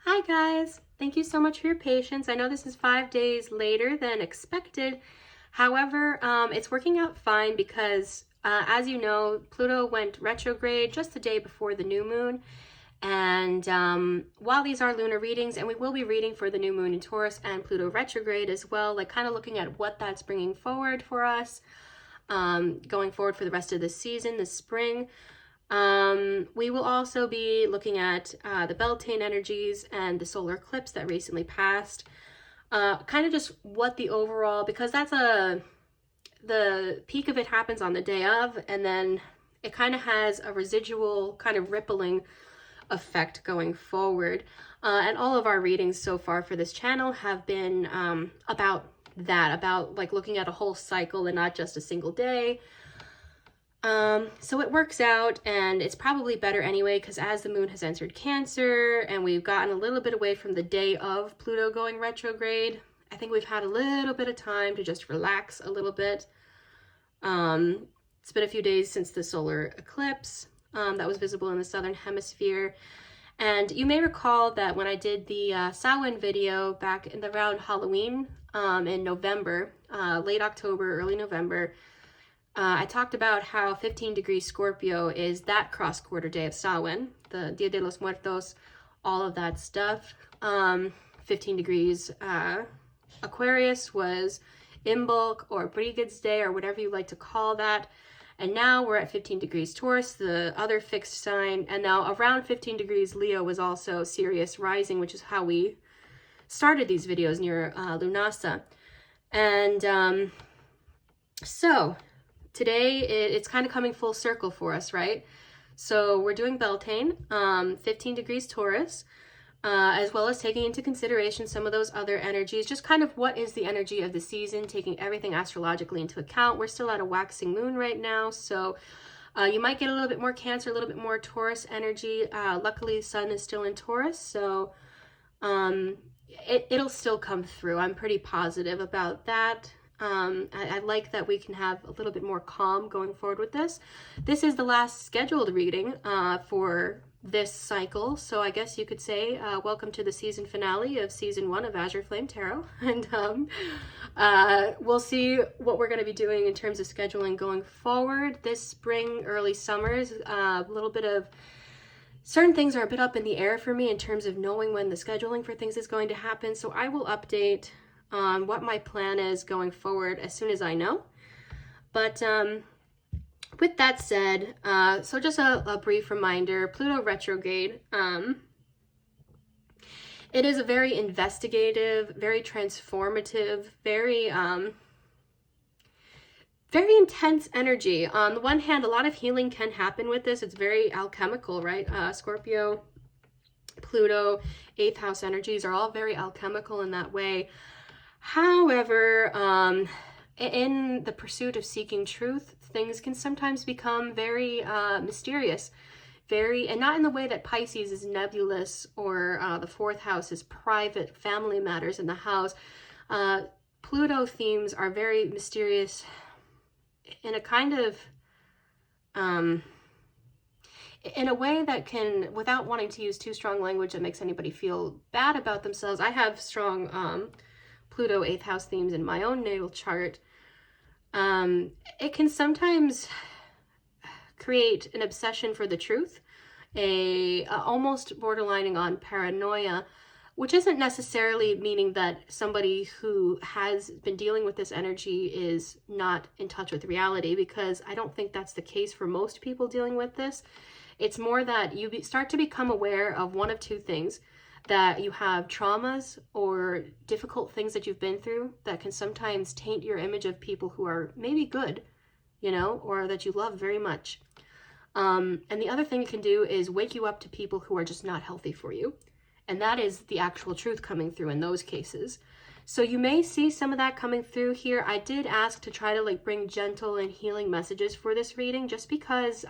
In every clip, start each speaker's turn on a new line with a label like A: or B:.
A: Hi guys, thank you so much for your patience. I know this is 5 days later than expected. However, it's working out fine because as you know, Pluto went retrograde just the day before the new moon. And while these are lunar readings, and we will be reading for the new moon in Taurus and Pluto retrograde as well, like kind of looking at what that's bringing forward for us, going forward for the rest of the season, this spring. We will also be looking at the Beltane energies and the solar eclipse that recently passed. Kind of just what the overall, because the peak of it happens on the day of, and then it kind of has a residual kind of rippling effect going forward. And all of our readings so far for this channel have been about that, about like looking at a whole cycle and not just a single day. So it works out, and it's probably better anyway, because as the moon has entered Cancer and we've gotten a little bit away from the day of Pluto going retrograde, I think we've had a little bit of time to just relax a little bit. It's been a few days since the solar eclipse that was visible in the southern hemisphere. And you may recall that when I did the Samhain video back in around Halloween in November, late October, early November, I talked about how 15 degrees Scorpio is that cross-quarter day of Samhain, the Dia de los Muertos, all of that stuff. 15 degrees Aquarius was Imbolc or Brigade's Day, or whatever you like to call that. And now we're at 15 degrees Taurus, the other fixed sign. And now around 15 degrees Leo was also Sirius rising, which is how we started these videos near Lunasa. And so today it's kind of coming full circle for us, right? So we're doing Beltane, 15 degrees Taurus, as well as taking into consideration some of those other energies, just kind of what is the energy of the season, taking everything astrologically into account. We're still at a waxing moon right now, so you might get a little bit more Cancer, a little bit more Taurus energy. Luckily, the sun is still in Taurus, so it'll still come through. I'm pretty positive about that. I like that we can have a little bit more calm going forward with this. This is the last scheduled reading for this cycle, so I guess you could say welcome to the season finale of season 1 of Azure Flame Tarot. And we'll see what we're going to be doing in terms of scheduling going forward. This spring, early summers, a little bit of certain things are a bit up in the air for me in terms of knowing when the scheduling for things is going to happen, so I will update on what my plan is going forward as soon as I know. But with that said, so just a brief reminder, Pluto retrograde, it is a very investigative, very transformative, very intense energy. On the one hand, a lot of healing can happen with this. It's very alchemical, right? Scorpio, Pluto, 8th house energies are all very alchemical in that way. However, in the pursuit of seeking truth, things can sometimes become very mysterious, and not in the way that Pisces is nebulous, or the 4th house is private family matters in the house. Pluto themes are very mysterious in a kind of in a way that can, without wanting to use too strong language that makes anybody feel bad about themselves. I have strong Pluto 8th house themes in my own natal chart. It can sometimes create an obsession for the truth, almost borderlining on paranoia, which isn't necessarily meaning that somebody who has been dealing with this energy is not in touch with reality, because I don't think that's the case for most people dealing with this. It's more that you start to become aware of one of two things: that you have traumas or difficult things that you've been through that can sometimes taint your image of people who are maybe good, you know, or that you love very much. And the other thing it can do is wake you up to people who are just not healthy for you. And that is the actual truth coming through in those cases. So you may see some of that coming through here. I did ask to try to like bring gentle and healing messages for this reading, just because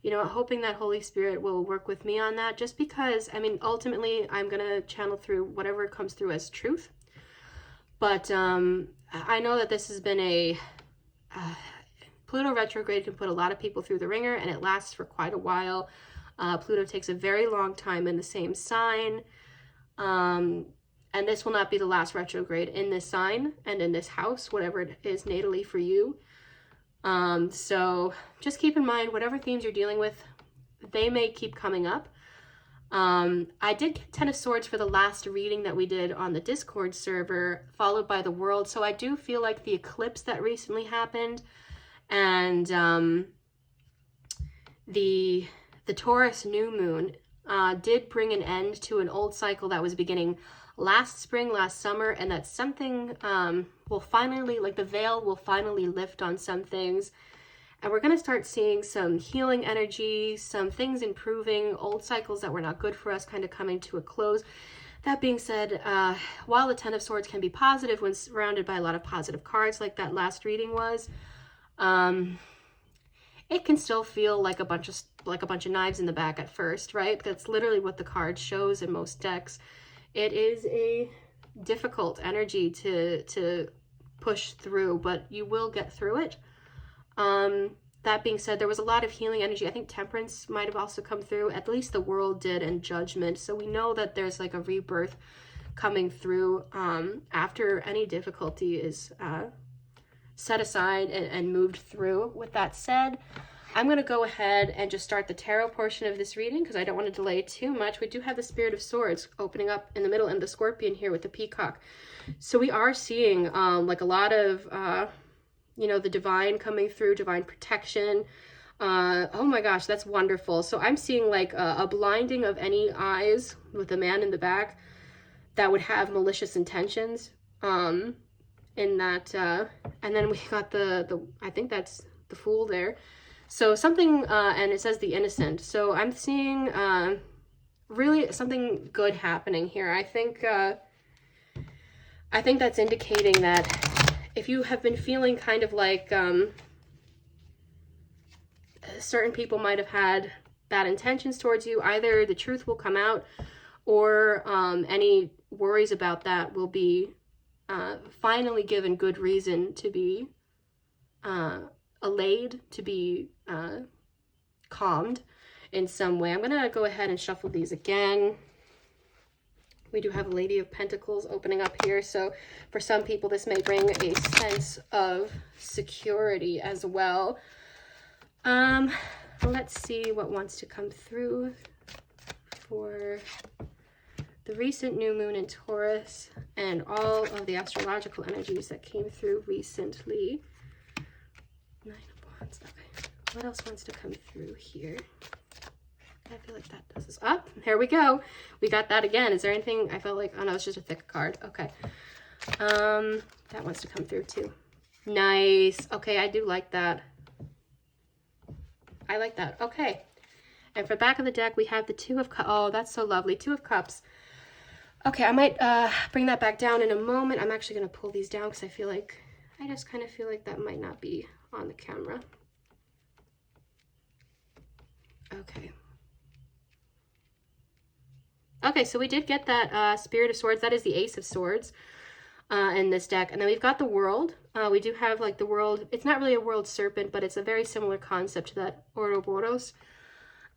A: you know, hoping that Holy Spirit will work with me on that, just because, I mean, ultimately, I'm going to channel through whatever comes through as truth. But I know that this has been Pluto retrograde can put a lot of people through the ringer, and it lasts for quite a while. Pluto takes a very long time in the same sign. And this will not be the last retrograde in this sign and in this house, whatever it is natally for you. So just keep in mind, whatever themes you're dealing with, they may keep coming up. I did get 10 of Swords for the last reading that we did on the Discord server, followed by the World. So I do feel like the eclipse that recently happened and the Taurus new moon did bring an end to an old cycle that was beginning last spring, last summer, and that something will finally, like the veil will finally lift on some things. And we're going to start seeing some healing energy, some things improving, old cycles that were not good for us kind of coming to a close. That being said, while the 10 of Swords can be positive when surrounded by a lot of positive cards like that last reading was, it can still feel like a bunch of knives in the back at first, right? That's literally what the card shows in most decks. It is a difficult energy to push through, but you will get through it. That being said, there was a lot of healing energy. I think Temperance might have also come through. At least the World did, and Judgment. So we know that there's like a rebirth coming through after any difficulty is set aside and moved through. With that said, I'm going to go ahead and just start the tarot portion of this reading because I don't want to delay too much. We do have the Spirit of Swords opening up in the middle and the Scorpion here with the Peacock. So we are seeing like a lot of... you know, the divine coming through, divine protection. Oh my gosh, that's wonderful. So I'm seeing like a blinding of any eyes with the man in the back that would have malicious intentions in that. And then we got the I think that's the Fool there. So something, and it says the Innocent. So I'm seeing really something good happening here. I think that's indicating that if you have been feeling kind of like certain people might have had bad intentions towards you, either the truth will come out or any worries about that will be finally given good reason to be allayed, to be calmed in some way. I'm going to go ahead and shuffle these again. We do have a Lady of Pentacles opening up here. So for some people, this may bring a sense of security as well. Let's see what wants to come through for the recent new moon in Taurus and all of the astrological energies that came through recently. 9 of Wands. Okay. What else wants to come through here? I feel like that does this up. Here we go. We got that again. Is there anything I felt like? Oh no, it's just a thick card. Okay. That wants to come through too. Nice. Okay, I do like that. I like that. Okay. And for the back of the deck, we have the Two of Cups. Oh, that's so lovely. Two of Cups. Okay, I might bring that back down in a moment. I'm actually going to pull these down because I just kind of feel like that might not be on the camera. Okay. Okay, so we did get that Spirit of Swords. That is the Ace of Swords in this deck. And then we've got the World. We do have like the World. It's not really a World Serpent, but it's a very similar concept to that Ouroboros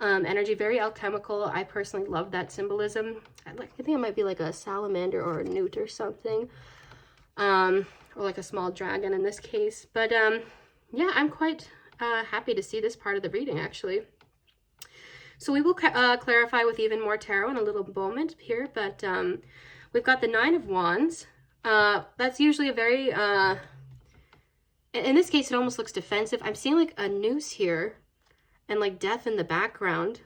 A: energy. Very alchemical. I personally love that symbolism. I think it might be like a salamander or a newt or something. Or like a small dragon in this case. But yeah, I'm quite happy to see this part of the reading actually. So we will clarify with even more tarot in a little moment here, but we've got the Nine of Wands. That's usually a very, in this case, it almost looks defensive. I'm seeing like a noose here and like death in the background,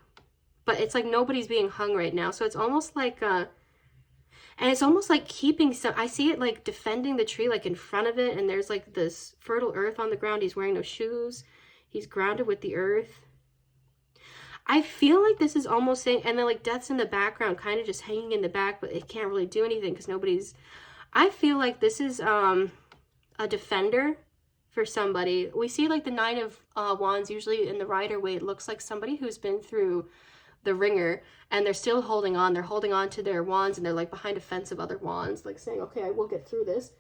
A: but it's like nobody's being hung right now. So it's almost like, and it's almost like keeping some, I see it like defending the tree, like in front of it. And there's like this fertile earth on the ground. He's wearing no shoes. He's grounded with the earth. I feel like this is almost saying, and then like death's in the background, kind of just hanging in the back, but it can't really do anything because nobody's, I feel like this is a defender for somebody. We see like the Nine of Wands usually in the Rider-Waite. It looks like somebody who's been through the ringer and they're still holding on. They're holding on to their wands and they're like behind a fence of other wands, like saying, okay, I will get through this.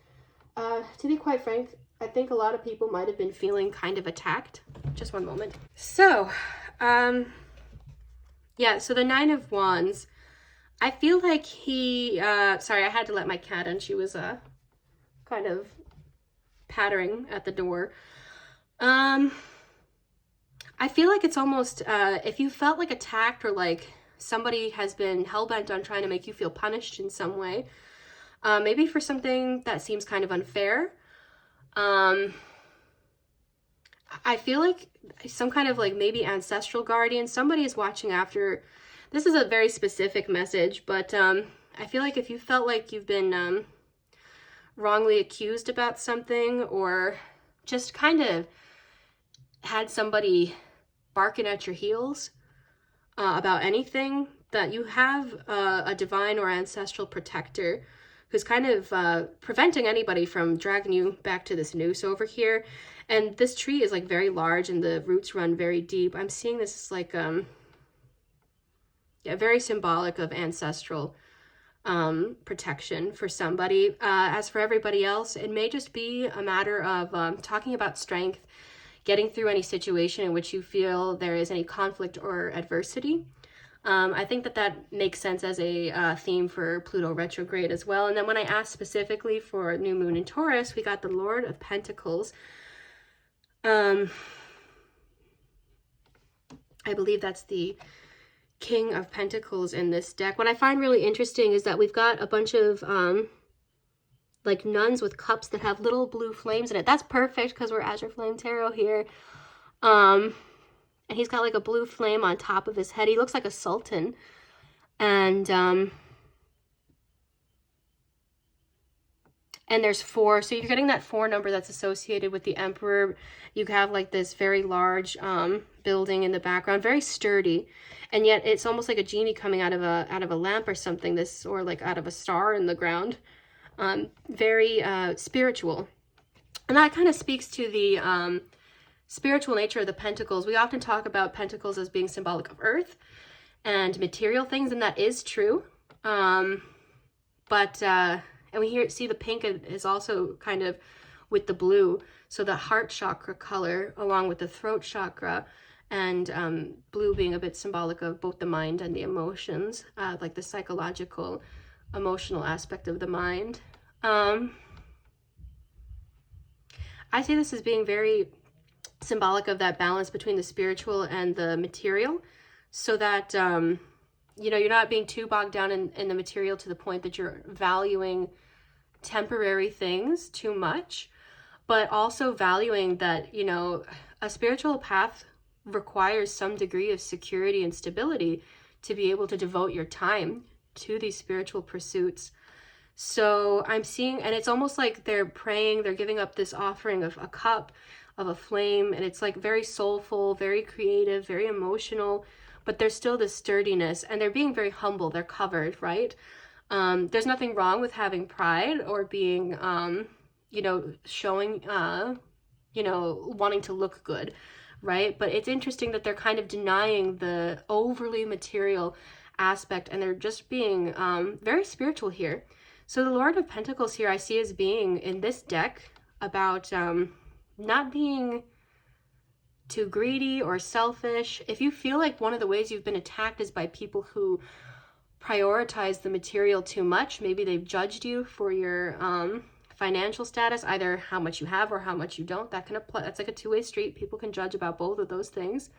A: To be quite frank, I think a lot of people might have been feeling kind of attacked. Just one moment. So, Yeah, so the Nine of Wands, I feel like he, sorry, I had to let my cat in. She was kind of pattering at the door. I feel like it's almost, if you felt like attacked or like somebody has been hell-bent on trying to make you feel punished in some way, maybe for something that seems kind of unfair. I feel like some kind of like maybe ancestral guardian, somebody is watching after. This is a very specific message, but I feel like if you felt like you've been wrongly accused about something, or just kind of had somebody barking at your heels about anything, that you have a divine or ancestral protector who's kind of preventing anybody from dragging you back to this noose over here. And this tree is like very large and the roots run very deep. I'm seeing this as like yeah, very symbolic of ancestral protection for somebody. As for everybody else, it may just be a matter of talking about strength, getting through any situation in which you feel there is any conflict or adversity. I think that that makes sense as a theme for Pluto retrograde as well. And then when I asked specifically for new moon in Taurus, we got the Lord of Pentacles. I believe that's the King of Pentacles in this deck. What I find really interesting is that we've got a bunch of like nuns with cups that have little blue flames in it. That's perfect because we're Azure Flame Tarot here. And he's got like a blue flame on top of his head. He looks like a sultan. And there's 4, so you're getting that 4 number that's associated with the Emperor. You have like this very large building in the background, very sturdy, and yet it's almost like a genie coming out of a lamp or something. This, or like out of a star in the ground. Very spiritual, and that kind of speaks to the spiritual nature of the pentacles. We often talk about pentacles as being symbolic of earth and material things, and that is true. And we see the pink is also kind of with the blue. So the heart chakra color along with the throat chakra, and blue being a bit symbolic of both the mind and the emotions, like the psychological, emotional aspect of the mind. I see this as being very symbolic of that balance between the spiritual and the material, so that you know, you're not being too bogged down in the material to the point that you're valuing temporary things too much, but also valuing that, you know, a spiritual path requires some degree of security and stability to be able to devote your time to these spiritual pursuits. So I'm seeing, and it's almost like they're praying, they're giving up this offering of a cup, of a flame, and it's like very soulful, very creative, very emotional, but there's still this sturdiness, and they're being very humble. They're covered, right? There's nothing wrong with having pride or being, you know, showing, you know, wanting to look good, right? But it's interesting that they're kind of denying the overly material aspect, and they're just being very spiritual here. So the Lord of Pentacles here I see as being, in this deck, about not being too greedy or selfish. If you feel like one of the ways you've been attacked is by people who prioritize the material too much, maybe they've judged you for your financial status, either how much you have or how much you don't. That can apply. That's like a two-way street. People can judge about both of those things.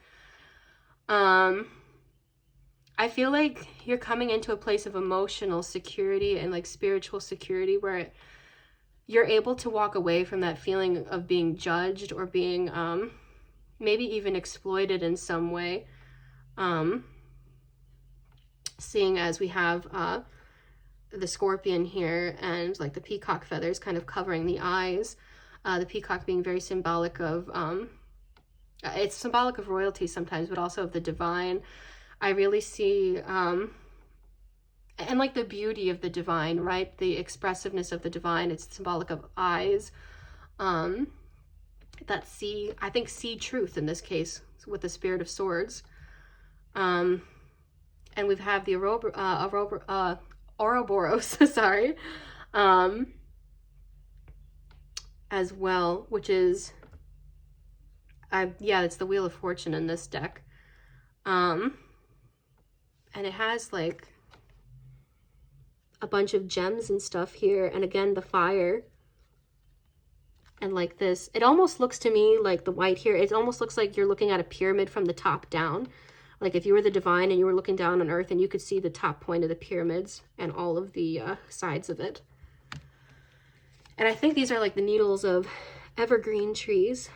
A: I feel like you're coming into a place of emotional security and like spiritual security where you're able to walk away from that feeling of being judged or being maybe even exploited in some way. Seeing as we have the scorpion here and like the peacock feathers kind of covering the eyes, the peacock being very symbolic of, it's symbolic of royalty sometimes, but also of the divine. I really see, and like the beauty of the divine, right? The expressiveness of the divine. It's symbolic of eyes. That see, I think see truth in this case with the Spirit of Swords. And we have the Ouroboros, sorry, as well, which is, yeah, it's the Wheel of Fortune in this deck. And it has like a bunch of gems and stuff here. And again, the fire. And like this, it almost looks to me like the white here, it almost looks like you're looking at a pyramid from the top down. Like if you were the divine and you were looking down on earth and you could see the top point of the pyramids and all of the sides of it. And I think these are like the needles of evergreen trees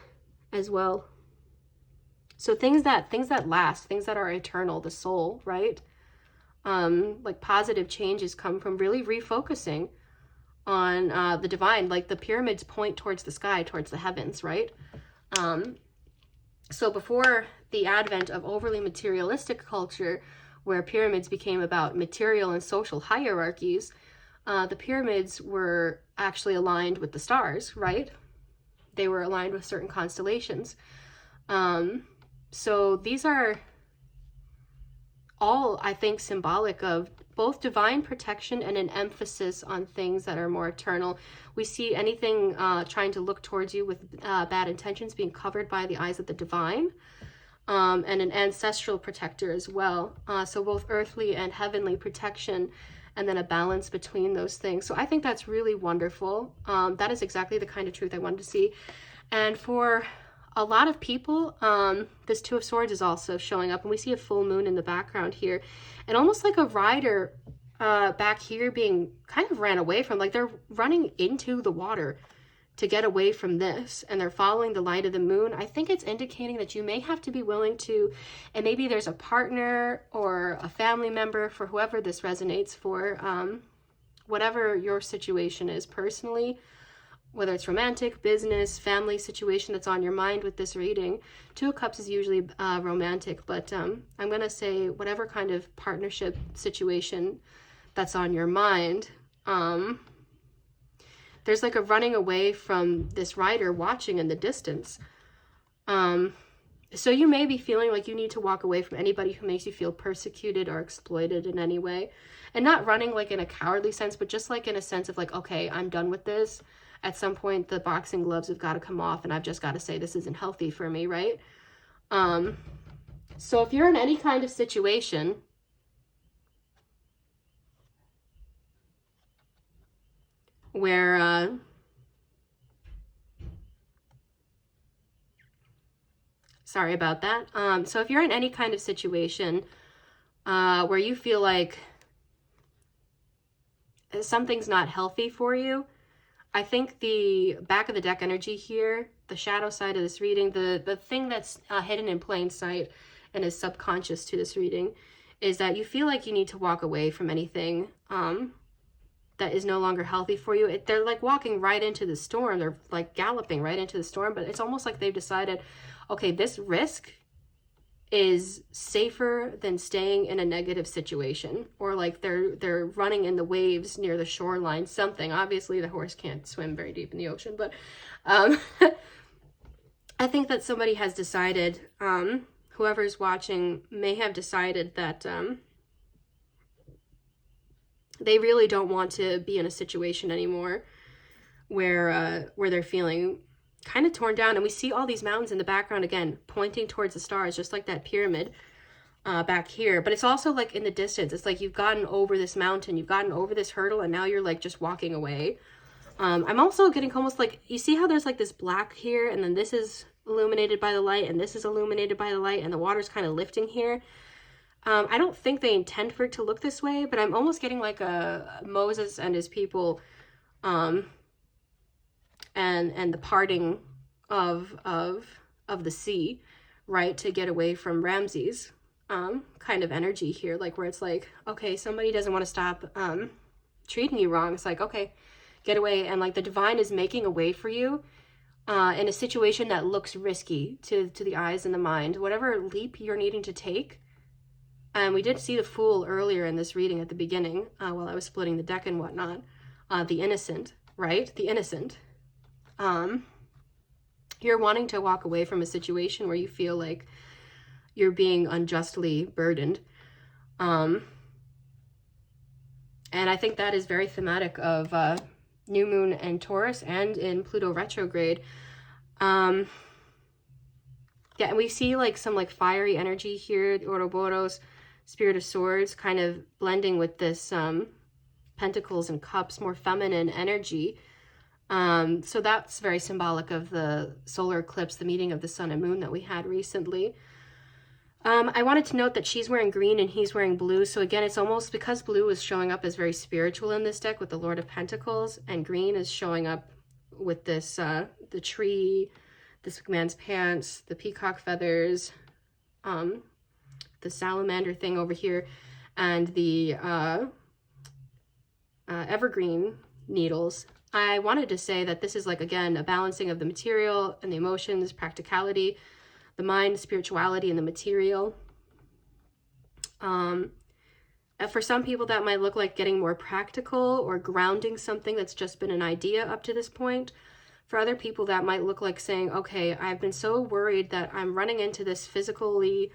A: as well. So things that last, things that are eternal, the soul, right? Like positive changes come from really refocusing on the divine. Like the pyramids point towards the sky, towards the heavens, right? So before the advent of overly materialistic culture, where pyramids became about material and social hierarchies, the pyramids were actually aligned with the stars, right? They were aligned with certain constellations. So these are all, I think, symbolic of both divine protection and an emphasis on things that are more eternal. We see anything trying to look towards you with bad intentions being covered by the eyes of the divine, and an ancestral protector as well. So both earthly and heavenly protection, and then a balance between those things. So I think that's really wonderful. That is exactly the kind of truth I wanted to see. And for a lot of people, this Two of Swords is also showing up, and we see a full moon in the background here, and almost like a rider back here being kind of ran away from, like they're running into the water to get away from this, and they're following the light of the moon. I think it's indicating that you may have to be willing to, and maybe there's a partner or a family member, for whoever this resonates for, whatever your situation is personally, whether it's romantic, business, family situation that's on your mind with this reading. Two of Cups is usually romantic, but I'm going to say whatever kind of partnership situation that's on your mind. There's like a running away from this rider watching in the distance. So you may be feeling like you need to walk away from anybody who makes you feel persecuted or exploited in any way. And not running like in a cowardly sense, but just like in a sense of like, okay, I'm done with this. At some point, the boxing gloves have got to come off, and I've just got to say this isn't healthy for me, right? So if you're in any kind of situation where sorry about that. So if you're in any kind of situation where you feel like something's not healthy for you, I think the back of the deck energy here, the shadow side of this reading, the thing that's hidden in plain sight and is subconscious to this reading, is that you feel like you need to walk away from anything that is no longer healthy for you. They're like walking right into the storm. They're like galloping right into the storm, but it's almost like they've decided, okay, this risk is safer than staying in a negative situation, or like they're running in the waves near the shoreline, something. Obviously the horse can't swim very deep in the ocean, but I think that somebody has decided, whoever's watching may have decided that they really don't want to be in a situation anymore where they're feeling kind of torn down. And we see all these mountains in the background, again, pointing towards the stars, just like that pyramid back here. But it's also like in the distance, it's like you've gotten over this mountain, you've gotten over this hurdle, and now you're like just walking away. I'm also getting almost like, you see how there's like this black here, and then this is illuminated by the light, and this is illuminated by the light, and the water's kind of lifting here. I don't think they intend for it to look this way, but I'm almost getting like a Moses and his people, and the parting of the sea, right, to get away from Ramses, kind of energy here, like where it's like, okay, somebody doesn't want to stop treating you wrong. It's like, okay, get away. And like the divine is making a way for you in a situation that looks risky to the eyes and the mind, whatever leap you're needing to take. And we did see the Fool earlier in this reading at the beginning, while I was splitting the deck and whatnot. The innocent, right? The innocent. You're wanting to walk away from a situation where you feel like you're being unjustly burdened. And I think that is very thematic of New Moon and Taurus, and in Pluto retrograde. Yeah, and we see like some like fiery energy here, the Ouroboros. Spirit of Swords, kind of blending with this Pentacles and Cups, more feminine energy. So that's very symbolic of the solar eclipse, the meeting of the sun and moon that we had recently. I wanted to note that she's wearing green and he's wearing blue. So again, it's almost because blue is showing up as very spiritual in this deck with the Lord of Pentacles, and green is showing up with this, the tree, this man's pants, the peacock feathers, the salamander thing over here, and the evergreen needles. I wanted to say that this is like, again, a balancing of the material and the emotions, practicality, the mind, spirituality, and the material. For some people, that might look like getting more practical or grounding something that's just been an idea up to this point. For other people, that might look like saying, okay, I've been so worried that I'm running into this physically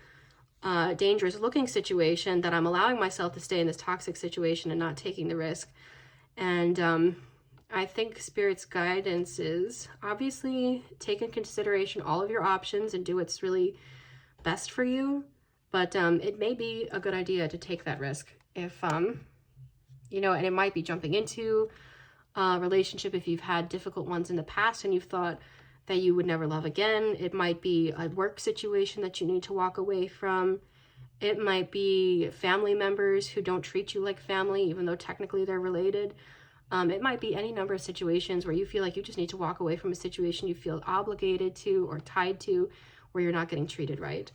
A: dangerous looking situation that I'm allowing myself to stay in this toxic situation and not taking the risk. And I think Spirit's guidance is obviously take in consideration all of your options and do what's really best for you. But it may be a good idea to take that risk if, you know, and it might be jumping into a relationship if you've had difficult ones in the past and you've thought that you would never love again. It might be a work situation that you need to walk away from. It might be family members who don't treat you like family, even though technically they're related. It might be any number of situations where you feel like you just need to walk away from a situation you feel obligated to or tied to, where you're not getting treated right.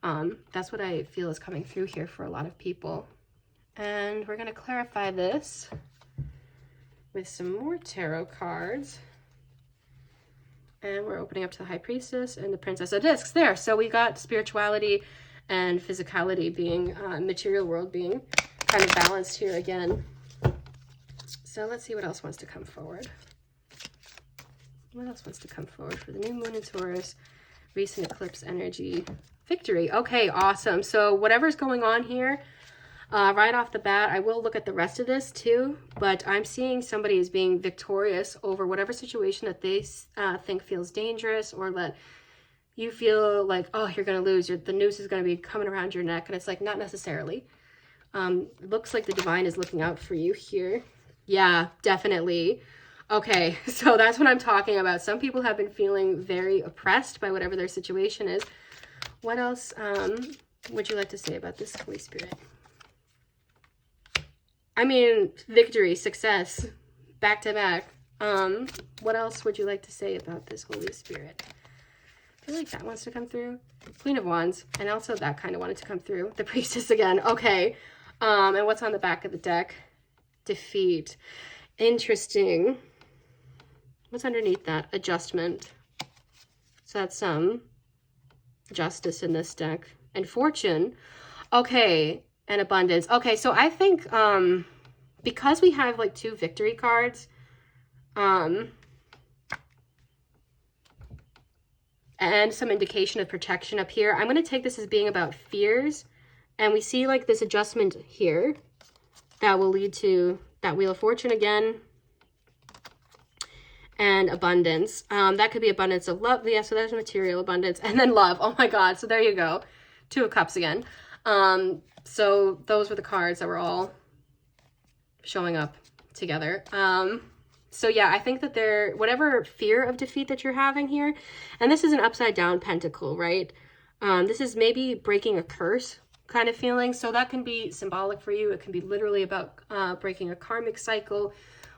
A: That's what I feel is coming through here for a lot of people. And we're going to clarify this with some more tarot cards. And we're opening up to the High Priestess and the Princess of Discs there. So we got spirituality and physicality being, material world being kind of balanced here again. So let's see what else wants to come forward. What else wants to come forward for the new moon in Taurus, recent eclipse energy, victory. Okay, awesome. So whatever's going on here, right off the bat, I will look at the rest of this too, but I'm seeing somebody as being victorious over whatever situation that they think feels dangerous, or that you feel like, oh, you're going to lose. The noose is going to be coming around your neck. And it's like, not necessarily. Looks like the divine is looking out for you here. Yeah, definitely. Okay, so that's what I'm talking about. Some people have been feeling very oppressed by whatever their situation is. What else would you like to say about this Holy Spirit? I mean, victory, success, back to back. What else would you like to say about this Holy Spirit? I feel like that wants to come through. Queen of Wands, and also that kind of wanted to come through. The Priestess again. Okay. And what's on the back of the deck? Defeat. Interesting. What's underneath that? Adjustment. So that's justice in this deck. And fortune. Okay. And abundance. Okay, so I think because we have like two victory cards, and some indication of protection up here, I'm going to take this as being about fears. And we see like this adjustment here that will lead to that Wheel of Fortune again. And abundance. That could be abundance of love. Yeah, so there's material abundance. And then love. Oh my God. So there you go. Two of Cups again. So those were the cards that were all showing up together. So yeah, I think that whatever fear of defeat that you're having here, and this is an upside down pentacle, right? This is maybe breaking a curse kind of feeling. So that can be symbolic for you. It can be literally about breaking a karmic cycle,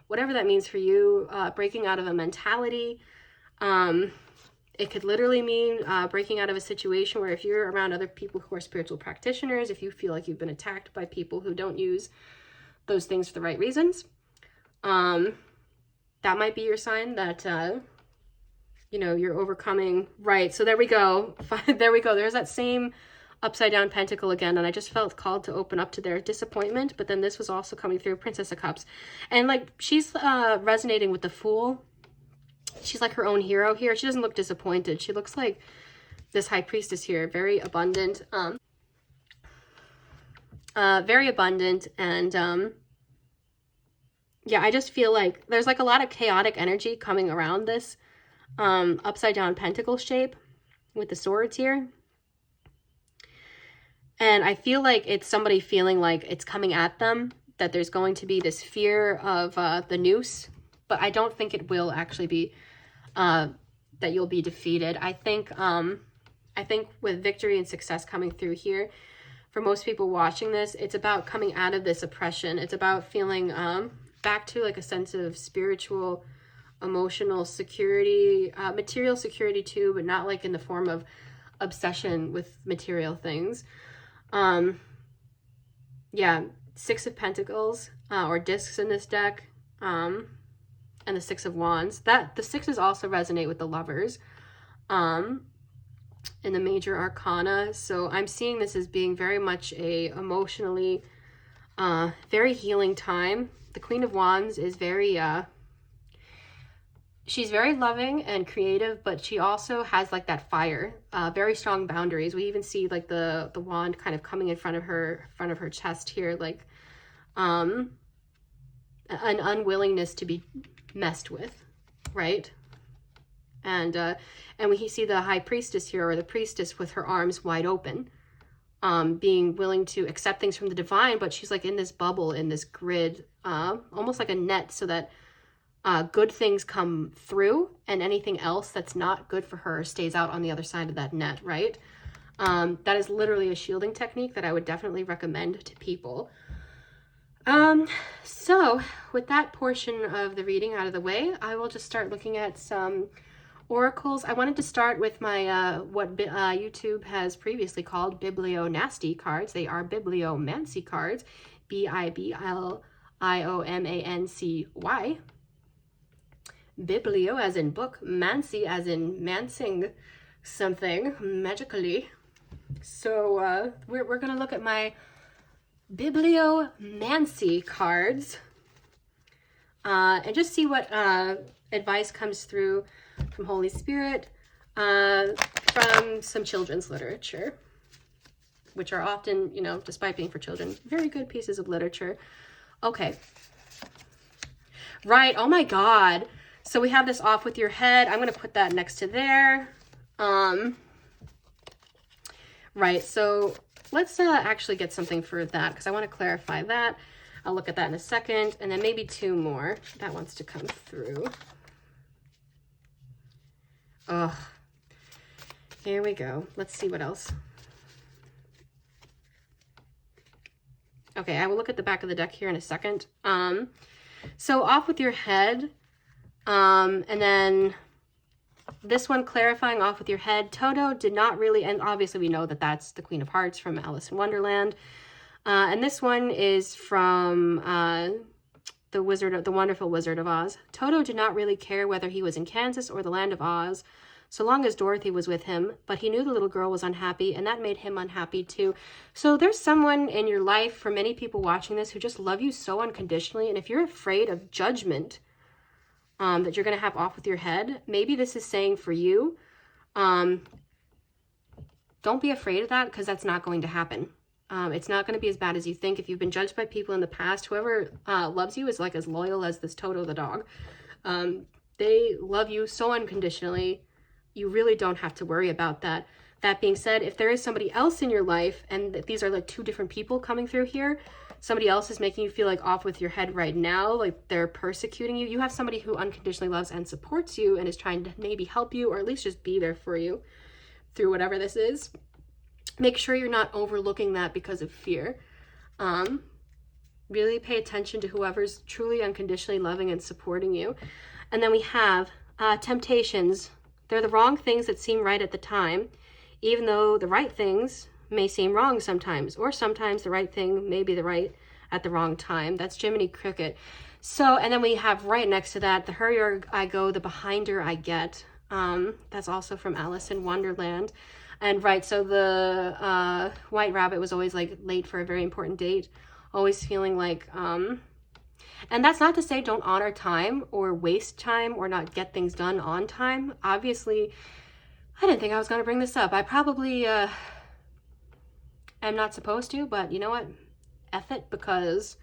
A: whatever that means for you, breaking out of a mentality. It could literally mean breaking out of a situation where if you're around other people who are spiritual practitioners, if you feel like you've been attacked by people who don't use those things for the right reasons, that might be your sign that, you know, you're overcoming. Right. So there we go. There we go. There's that same upside down pentacle again. And I just felt called to open up to their disappointment. But then this was also coming through Princess of Cups. And like, she's resonating with the Fool. She's like her own hero here. She doesn't look disappointed. She looks like this High Priestess here. Very abundant. Very abundant. And yeah, I just feel like there's like a lot of chaotic energy coming around this upside down pentacle shape with the swords here. And I feel like it's somebody feeling like it's coming at them, that there's going to be this fear of the noose, but I don't think it will actually be that you'll be defeated. I think with victory and success coming through here, for most people watching this, it's about coming out of this oppression. It's about feeling back to like a sense of spiritual, emotional security, material security too, but not like in the form of obsession with material things. Yeah, Six of Pentacles or discs in this deck, and the Six of Wands. That the sixes also resonate with the Lovers in the major arcana. So I'm seeing this as being very much a emotionally very healing time. The Queen of Wands is very she's very loving and creative, but she also has like that fire, very strong boundaries. We even see like the wand kind of coming in front of her chest here, like an unwillingness to be messed with, right? And we see the High Priestess here, or the Priestess, with her arms wide open, being willing to accept things from the divine, but she's like in this bubble, in this grid, almost like a net, so that good things come through and anything else that's not good for her stays out on the other side of that net, right? That is literally a shielding technique that I would definitely recommend to people. So with that portion of the reading out of the way, I will just start looking at some oracles. I wanted to start with my what YouTube has previously called Biblio-Nasty cards. They are Bibliomancy cards, Bibliomancy. Biblio as in book, mancy as in mancing something magically. So we're gonna look at my Bibliomancy cards and just see what advice comes through from Holy Spirit, from some children's literature, which are often, you know, despite being for children, very good pieces of literature. Okay. Right. Oh my God. So we have this off with your head. I'm going to put that next to there. Right. So let's actually get something for that, because I want to clarify that. I'll look at that in a second. And then maybe two more that wants to come through. Oh, here we go. Let's see what else. Okay, I will look at the back of the deck here in a second. So off with your head. And then this one, clarifying off with your head. Toto did not really, and obviously we know that that's the Queen of Hearts from Alice in Wonderland. And this one is from the Wonderful Wizard of Oz. Toto did not really care whether he was in Kansas or the land of Oz, so long as Dorothy was with him, but he knew the little girl was unhappy, and that made him unhappy too. So there's someone in your life, for many people watching this, who just love you so unconditionally, and if you're afraid of judgment that you're going to have off with your head, maybe this is saying for you, don't be afraid of that, because that's not going to happen. It's not going to be as bad as you think. If you've been judged by people in the past, whoever loves you is like as loyal as this Toto the dog. They love you so unconditionally. You really don't have to worry about that. That being said, if there is somebody else in your life, and these are like two different people coming through here, somebody else is making you feel like off with your head right now, like they're persecuting you. You have somebody who unconditionally loves and supports you and is trying to maybe help you, or at least just be there for you through whatever this is. Make sure you're not overlooking that because of fear. Really pay attention to whoever's truly unconditionally loving and supporting you. And then we have temptations. They're the wrong things that seem right at the time, even though the right things may seem wrong sometimes, or sometimes the right thing may be the right at the wrong time. That's Jiminy Cricket. So, and then we have right next to that, the hurrier I go, the behinder I get. That's also from Alice in Wonderland. And right, so the White Rabbit was always like late for a very important date, always feeling like, and that's not to say don't honor time or waste time or not get things done on time. Obviously, I didn't think I was going to bring this up. I probably am not supposed to, but you know what? F it, because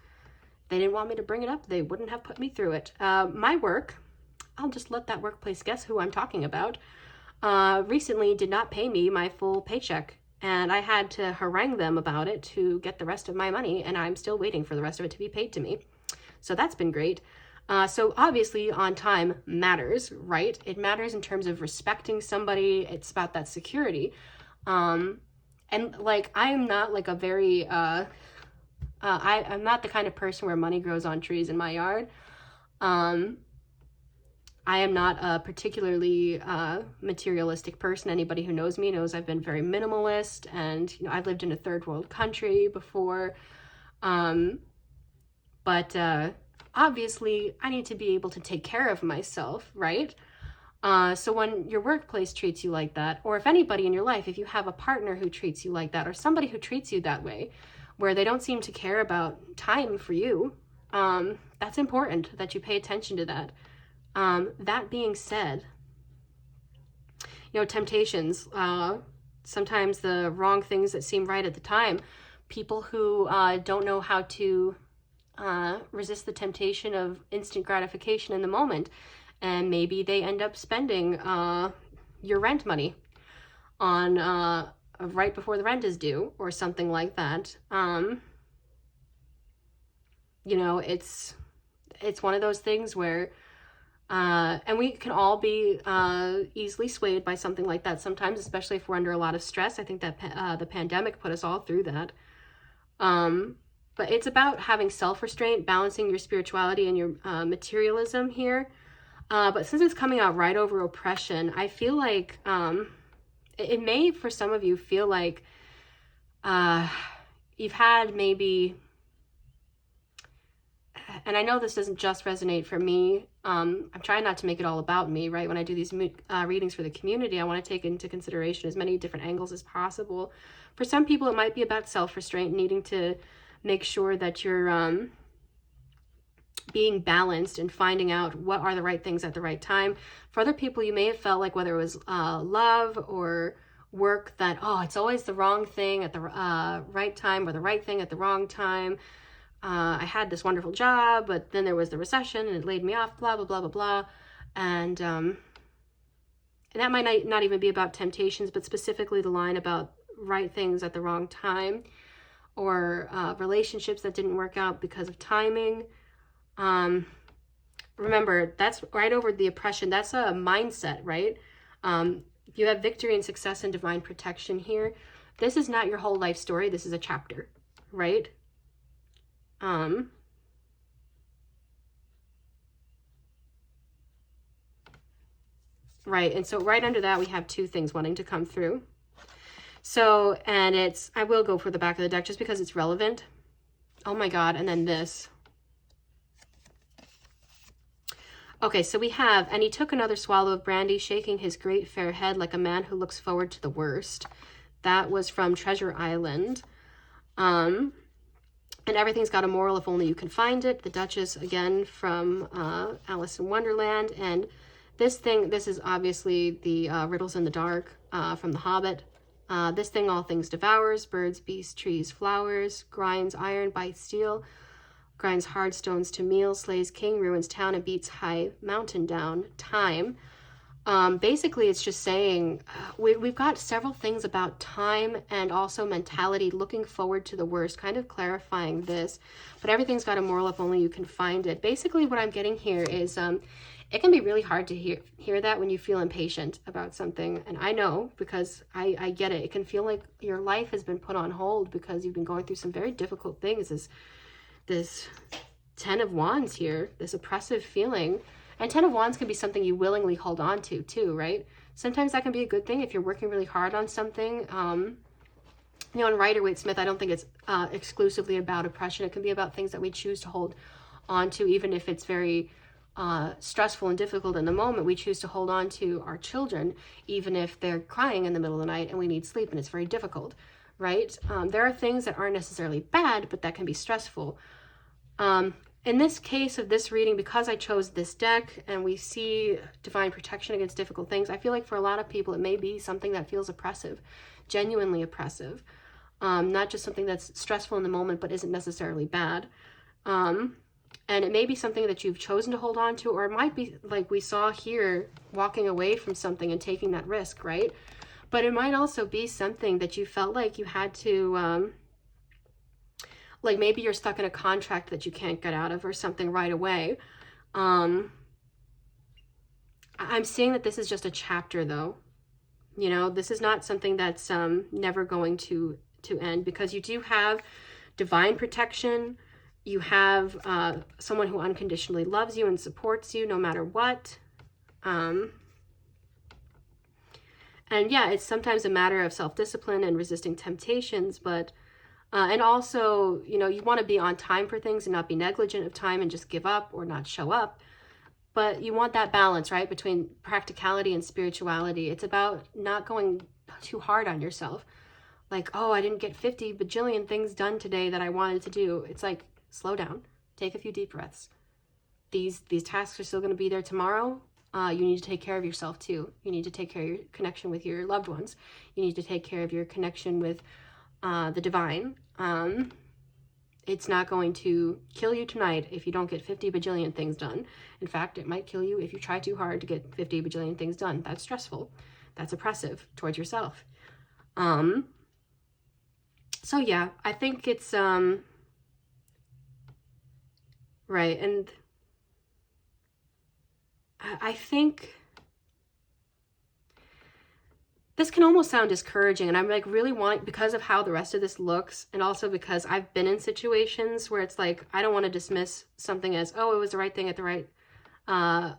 A: they didn't want me to bring it up. They wouldn't have put me through it. My work, I'll just let that workplace guess who I'm talking about, recently did not pay me my full paycheck. And I had to harangue them about it to get the rest of my money, and I'm still waiting for the rest of it to be paid to me. So that's been great. So obviously on time matters, right? It matters in terms of respecting somebody. It's about that security. And like, I'm not like a very, I'm not the kind of person where money grows on trees in my yard. I am not a particularly materialistic person. Anybody who knows me knows I've been very minimalist, and you know, I've lived in a third world country before. But obviously I need to be able to take care of myself, right? So when your workplace treats you like that, or if anybody in your life, if you have a partner who treats you like that, or somebody who treats you that way, where they don't seem to care about time for you, that's important that you pay attention to that. That being said, you know, temptations, sometimes the wrong things that seem right at the time, people who don't know how to resist the temptation of instant gratification in the moment, and maybe they end up spending your rent money on right before the rent is due or something like that. You know, it's one of those things where and we can all be easily swayed by something like that sometimes, especially if we're under a lot of stress. I think that the pandemic put us all through that. But it's about having self-restraint, balancing your spirituality and your materialism here. But since it's coming out right over oppression, I feel like it may, for some of you, feel like you've had maybe, and I know this doesn't just resonate for me. I'm trying not to make it all about me, right? When I do these readings for the community, I want to take into consideration as many different angles as possible. For some people, it might be about self-restraint, needing to make sure that you're being balanced and finding out what are the right things at the right time. For other people, you may have felt like, whether it was love or work, that, oh, it's always the wrong thing at the right time, or the right thing at the wrong time. I had this wonderful job, but then there was the recession and it laid me off, blah, blah, blah, blah, blah. And that might not even be about temptations, but specifically the line about right things at the wrong time, or relationships that didn't work out because of timing. Remember, that's right over the oppression. That's a mindset, right? You have victory and success and divine protection here. This is not your whole life story. This is a chapter, right? Right, and so right under that we have two things wanting to come through. So, and it's, I will go for the back of the deck just because it's relevant. Oh my God, and then this. Okay, so we have, and he took another swallow of brandy, shaking his great fair head like a man who looks forward to the worst. That was from Treasure Island. And everything's got a moral if only you can find it. The Duchess, again, from Alice in Wonderland. And this thing, this is obviously the Riddles in the Dark from The Hobbit. This thing all things devours, birds, beasts, trees, flowers, grinds iron, bites steel, grinds hard stones to meal, slays king, ruins town, and beats high mountain down. Time. Basically, it's just saying we've got several things about time and also mentality, looking forward to the worst, kind of clarifying this. But everything's got a moral if only you can find it. Basically, what I'm getting here is it can be really hard to hear that when you feel impatient about something. And I know, because I get it. It can feel like your life has been put on hold because you've been going through some very difficult things. This 10 of Wands here, this oppressive feeling. And 10 of Wands can be something you willingly hold on to too, right? Sometimes that can be a good thing if you're working really hard on something. You know, in Rider-Waite-Smith, I don't think it's exclusively about oppression. It can be about things that we choose to hold on to, even if it's very stressful and difficult in the moment. We choose to hold on to our children, even if they're crying in the middle of the night and we need sleep and it's very difficult, right? There are things that aren't necessarily bad, but that can be stressful. In this case of this reading, because I chose this deck and we see divine protection against difficult things, I feel like for a lot of people it may be something that feels oppressive, genuinely oppressive. Not just something that's stressful in the moment but isn't necessarily bad. And it may be something that you've chosen to hold on to, or it might be like we saw here, walking away from something and taking that risk, right? But it might also be something that you felt like you had to, like maybe you're stuck in a contract that you can't get out of or something right away. I'm seeing that this is just a chapter though. You know, this is not something that's never going to end, because you do have divine protection. You have someone who unconditionally loves you and supports you no matter what. And yeah, it's sometimes a matter of self-discipline and resisting temptations, but and also, you know, you want to be on time for things and not be negligent of time and just give up or not show up. But you want that balance, right, between practicality and spirituality. It's about not going too hard on yourself. Like, oh, I didn't get 50 bajillion things done today that I wanted to do. It's like, slow down, take a few deep breaths. These tasks are still going to be there tomorrow. You need to take care of yourself too. You need to take care of your connection with your loved ones. You need to take care of your connection with the divine. It's not going to kill you tonight if you don't get 50 bajillion things done. In fact, it might kill you if you try too hard to get 50 bajillion things done. That's stressful. That's oppressive towards yourself. So yeah, I think it's, right. And I think this can almost sound discouraging, and I'm like really wanting, because of how the rest of this looks, and also because I've been in situations where it's like, I don't want to dismiss something as, oh, it was the right thing at the right, that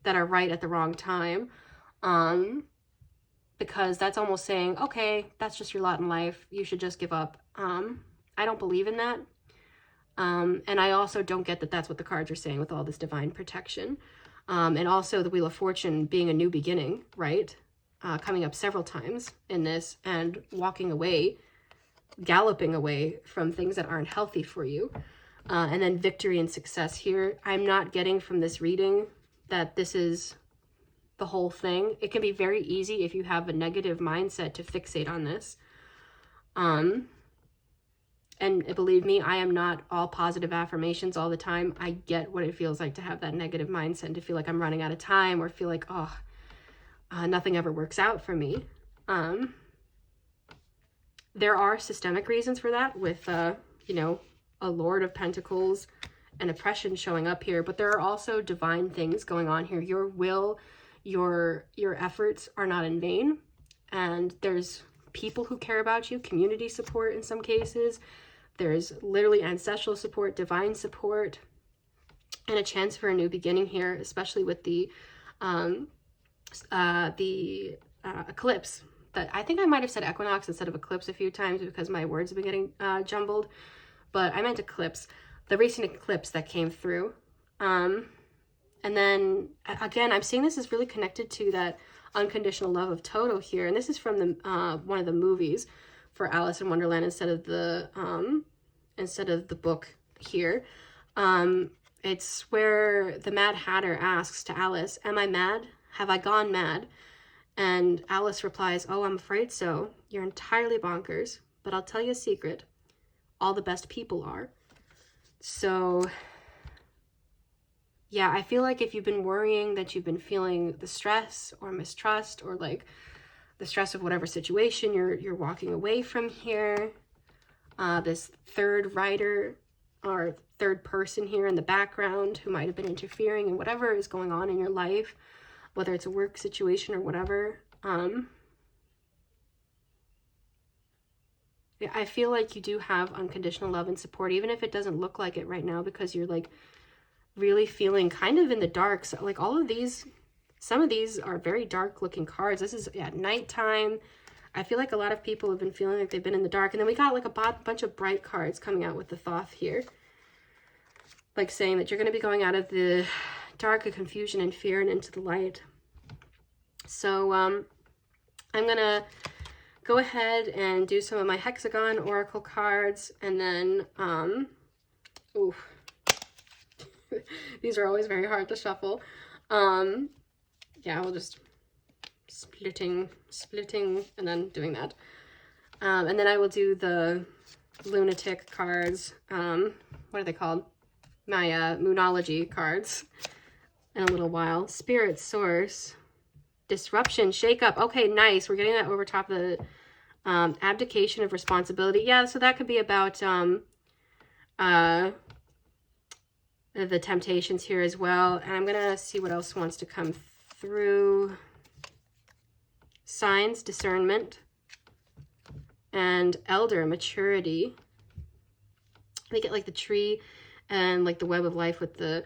A: are right at the wrong time. Because that's almost saying, okay, that's just your lot in life. You should just give up. I don't believe in that. And I also don't get that that's what the cards are saying with all this divine protection. And also the Wheel of Fortune being a new beginning, right? Coming up several times in this, and walking away, galloping away from things that aren't healthy for you. And then victory and success here. I'm not getting from this reading that this is the whole thing. It can be very easy if you have a negative mindset to fixate on this. And believe me, I am not all positive affirmations all the time. I get what it feels like to have that negative mindset and to feel like I'm running out of time, or feel like, oh, nothing ever works out for me. There are systemic reasons for that with, you know, a Lord of Pentacles and oppression showing up here, but there are also divine things going on here. Your will, your efforts are not in vain, and there's people who care about you, community support in some cases. There's literally ancestral support, divine support, and a chance for a new beginning here, especially with the eclipse. That I think I might have said equinox instead of eclipse a few times because my words have been getting jumbled, but I meant eclipse, the recent eclipse that came through. And then again, I'm seeing this is really connected to that unconditional love of Toto here, and this is from the one of the movies for Alice in Wonderland instead of the book here. It's where the Mad Hatter asks to Alice, "Am I mad? Have I gone mad?" And Alice replies, "Oh, I'm afraid so. You're entirely bonkers, but I'll tell you a secret. All the best people are." So yeah, I feel like if you've been worrying that you've been feeling the stress or mistrust, or like the stress of whatever situation you're walking away from here, this third writer or third person here in the background who might have been interfering in whatever is going on in your life, whether it's a work situation or whatever. Yeah, I feel like you do have unconditional love and support, even if it doesn't look like it right now, because you're like really feeling kind of in the dark. So like all of these, some of these are very dark looking cards. This is at nighttime. I feel like a lot of people have been feeling like they've been in the dark. And then we got like a bunch of bright cards coming out with the Thoth here. Like saying that you're going to be going out of the dark of confusion and fear and into the light. So I'm going to go ahead and do some of my hexagon oracle cards. And then, oof. These are always very hard to shuffle. Yeah, we'll just splitting, and then doing that. And then I will do the lunatic cards. What are they called? My Moonology cards in a little while. Spirit Source. disruption, shake up. Okay, nice. We're getting that over top of the abdication of responsibility. Yeah, so that could be about the temptations here as well. And I'm gonna see what else wants to come through. Signs, discernment, and elder, maturity. They get like the tree and like the web of life with the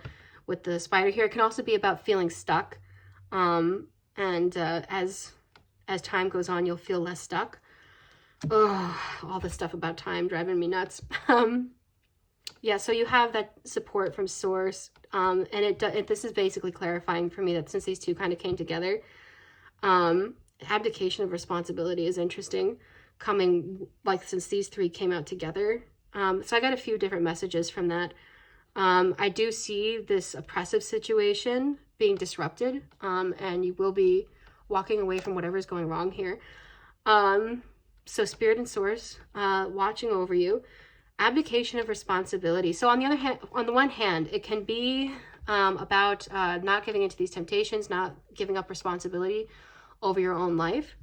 A: spider here. It can also be about feeling stuck. As time goes on, you'll feel less stuck. Oh, all this stuff about time driving me nuts. Yeah, so you have that support from source. And this is basically clarifying for me that since these two kind of came together, abdication of responsibility is interesting coming, like, since these three came out together. So I got a few different messages from that. I do see this oppressive situation being disrupted, and you will be walking away from whatever's going wrong here. So spirit and source watching over you. Abdication of responsibility. So on the other hand, on the one hand, it can be about not giving into these temptations, not giving up responsibility over your own life.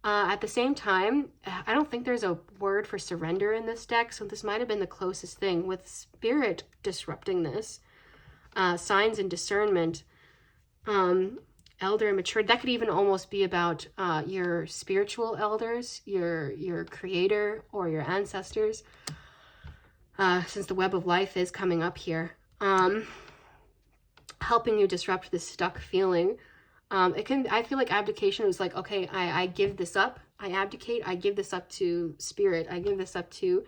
A: At the same time, I don't think there's a word for surrender in this deck, so this might have been the closest thing with spirit disrupting this. Signs and discernment, elder and mature. That could even almost be about your spiritual elders, your creator, or your ancestors, since the web of life is coming up here, helping you disrupt this stuck feeling. I feel like abdication was like, okay, I give this up. I abdicate. I give this up to spirit. I give this up to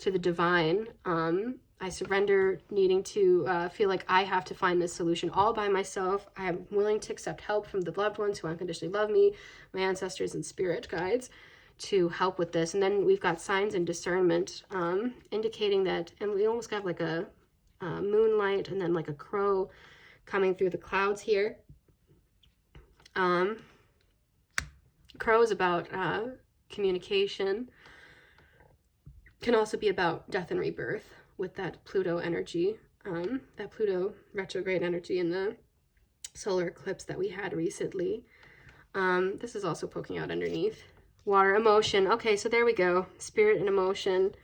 A: the divine. I surrender needing to feel like I have to find this solution all by myself. I am willing to accept help from the loved ones who unconditionally love me, my ancestors and spirit guides, to help with this. And then we've got signs and discernment, indicating that, and we almost got like a moonlight and then like a crow coming through the clouds here. Crow is about communication. Can also be about death and rebirth with that Pluto energy, that Pluto retrograde energy in the solar eclipse that we had recently. This is also poking out underneath. Water, emotion. Okay, so there we go. Spirit and emotion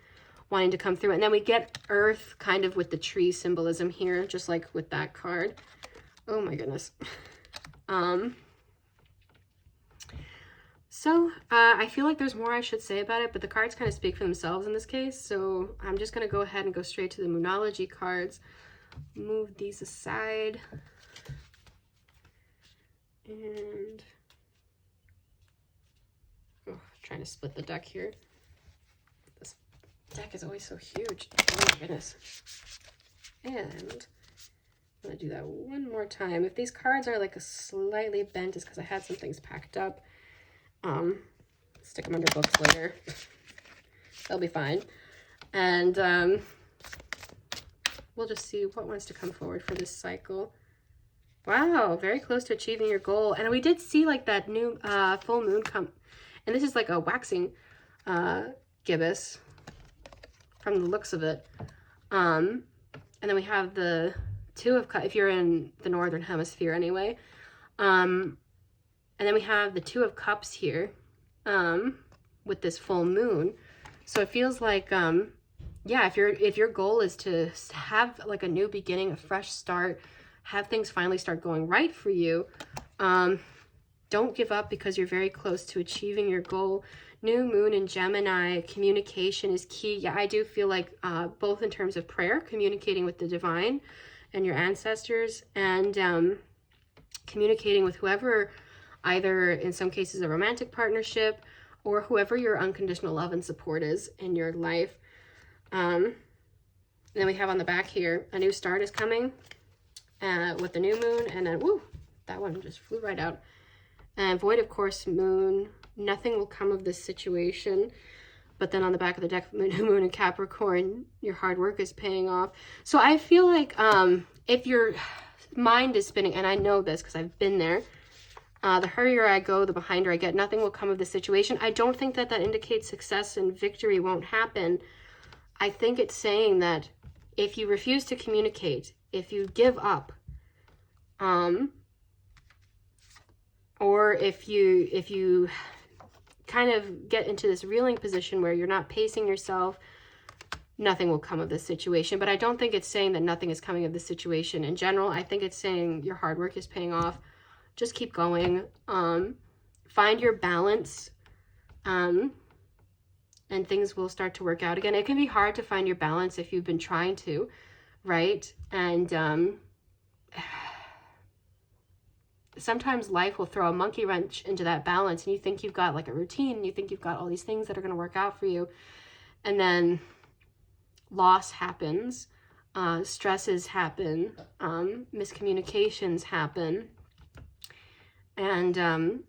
A: wanting to come through. And then we get earth kind of with the tree symbolism here, just like with that card. Oh my goodness. So I feel like there's more I should say about it, but the cards kind of speak for themselves in this case. So I'm just going to go ahead and go straight to the Moonology cards. Move these aside. And trying to split the deck here. This deck is always so huge. Oh my goodness. And I'm going to do that one more time. If these cards are like a slightly bent, it's because I had some things packed up. Stick them under books later. They'll be fine. And we'll just see what wants to come forward for this cycle. Wow, very close to achieving your goal. And we did see like that new full moon come. And this is like a waxing gibbous from the looks of it. And then we have the Two of Cups, if you're in the Northern Hemisphere anyway. And then we have the Two of Cups here with this full moon. So it feels like, yeah, if your goal is to have like a new beginning, a fresh start, have things finally start going right for you, don't give up because you're very close to achieving your goal. New moon in Gemini, communication is key. Yeah, I do feel like both in terms of prayer, communicating with the divine and your ancestors, and communicating with whoever, either in some cases a romantic partnership or whoever your unconditional love and support is in your life. And then we have on the back here, a new start is coming with the new moon, and then, woo, that one just flew right out. And void of course moon, nothing will come of this situation. But then on the back of the deck, new moon in Capricorn, your hard work is paying off. So I feel like if your mind is spinning, and I know this because I've been there, the hurrier I go, the behinder I get. Nothing will come of this situation. I don't think that that indicates success and victory won't happen. I think it's saying that if you refuse to communicate, if you give up, or if you kind of get into this reeling position where you're not pacing yourself, nothing will come of this situation. But I don't think it's saying that nothing is coming of this situation in general. I think it's saying your hard work is paying off. Just keep going. Find your balance, and things will start to work out again. It can be hard to find your balance if you've been trying to, right? And sometimes life will throw a monkey wrench into that balance, and you think you've got like a routine, and you think you've got all these things that are going to work out for you, and then loss happens, stresses happen, miscommunications happen, and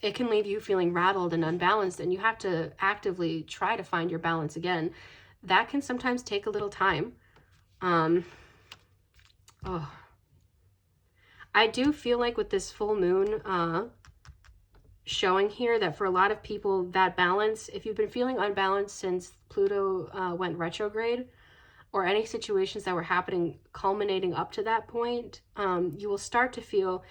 A: it can leave you feeling rattled and unbalanced, and you have to actively try to find your balance again. That can sometimes take a little time. I do feel like with this full moon showing here that for a lot of people, that balance, if you've been feeling unbalanced since Pluto went retrograde, or any situations that were happening culminating up to that point, you will start to feel,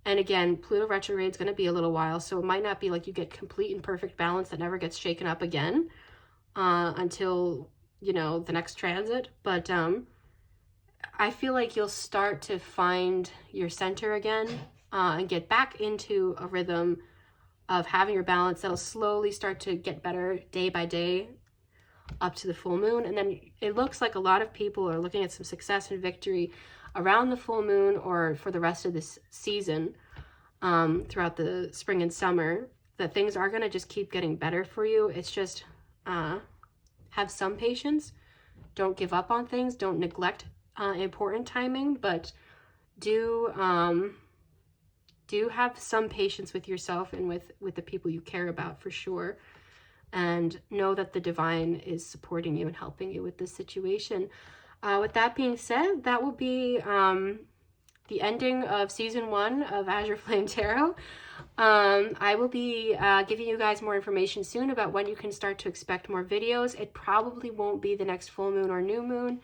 A: and again, Pluto retrograde is going to be a little while, so it might not be like you get complete and perfect balance that never gets shaken up again until, you know, the next transit. But I feel like you'll start to find your center again and get back into a rhythm of having your balance that'll slowly start to get better day by day up to the full moon. And then it looks like a lot of people are looking at some success and victory around the full moon or for the rest of this season, throughout the spring and summer, that things are going to just keep getting better for you. It's just have some patience. Don't give up on things. Don't neglect important timing, but do have some patience with yourself and with the people you care about, for sure. And know that the divine is supporting you and helping you with this situation. With that being said, that will be the ending of season 1 of Azure Flame Tarot. I will be giving you guys more information soon about when you can start to expect more videos. It probably won't be the next full moon or new moon,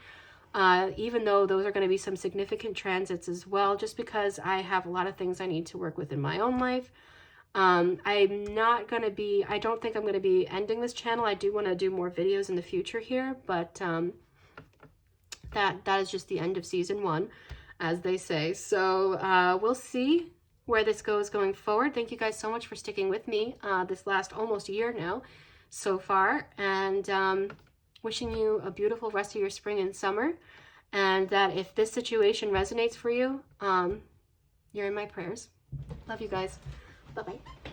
A: even though those are going to be some significant transits as well, just because I have a lot of things I need to work with in my own life. I don't think I'm going to be ending this channel. I do want to do more videos in the future here, but that is just the end of season 1, as they say. So we'll see where this goes going forward. Thank you guys so much for sticking with me this last almost year now so far, and wishing you a beautiful rest of your spring and summer, and that if this situation resonates for you, you're in my prayers. Love you guys. Bye-bye.